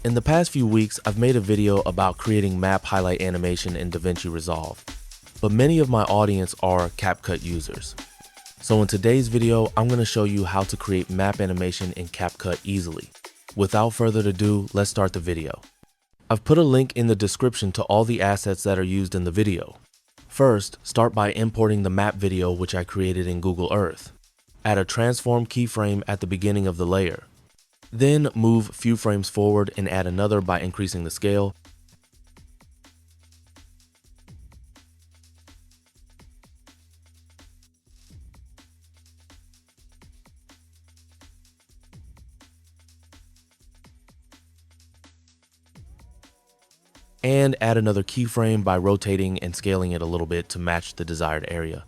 In the past few weeks, I've made a video about creating map highlight animation in DaVinci Resolve, but many of my audience are CapCut users. So in today's video, I'm going to show you how to create map animation in CapCut easily. Without further ado, let's start the video. I've put a link in the description to all the assets that are used in the video. First, start by importing the map video which I created in Google Earth. Add a transform keyframe at the beginning of the layer. Then move a few frames forward and add another by increasing the scale. And add another keyframe by rotating and scaling it a little bit to match the desired area.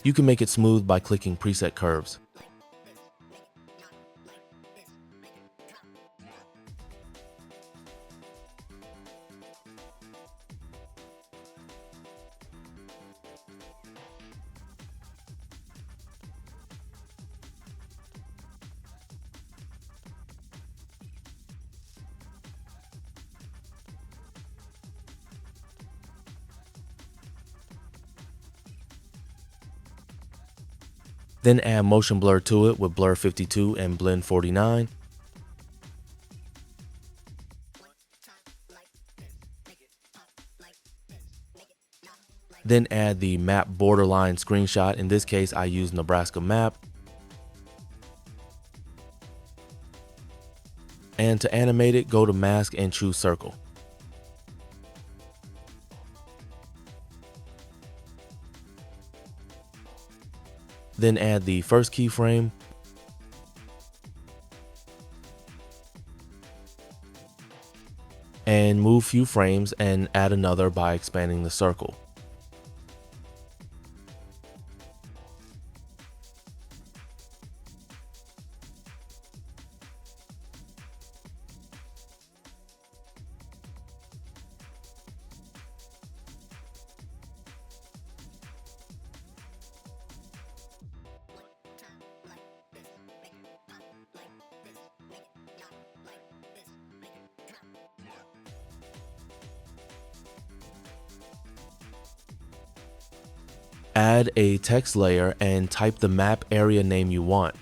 You can make it smooth by clicking preset curves. Then add motion blur to it with blur 52 and blend 49. Then add the map borderline screenshot. In this case, I use Nebraska map. And to animate it, go to mask and choose circle. Then add the first keyframe. And move few frames and add another by expanding the circle. Add a text layer and type the map area name you want.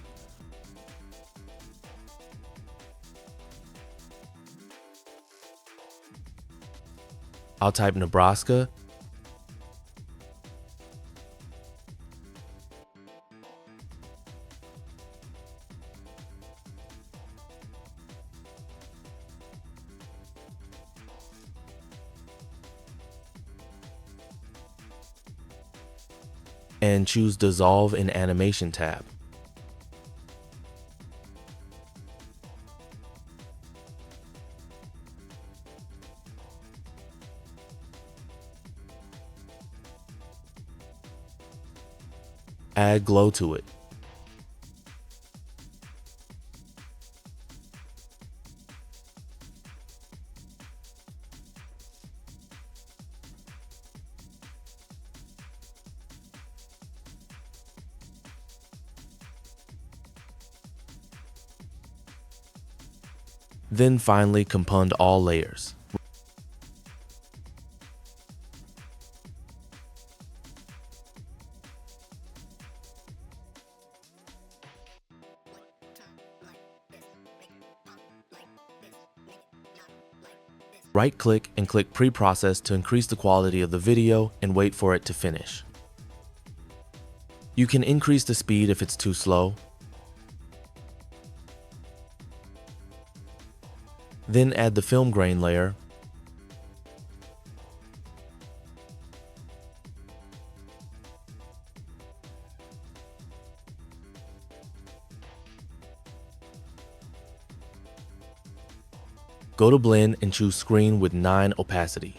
I'll type Nebraska. And choose Dissolve in Animation tab. Add glow to it. Then finally compound all layers. Right-click and click Pre-Process to increase the quality of the video and wait for it to finish. You can increase the speed if it's too slow. Then add the film grain layer. Go to Blend and choose Screen with 9 opacity.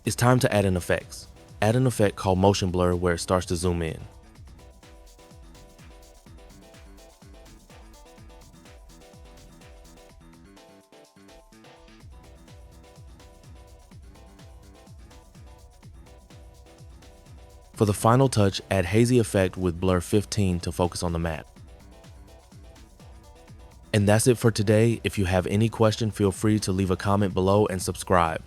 It's time to add an effect. Add an effect called motion blur where it starts to zoom in. For the final touch, add hazy effect with blur 15 to focus on the map. And that's it for today. If you have any question, feel free to leave a comment below and subscribe.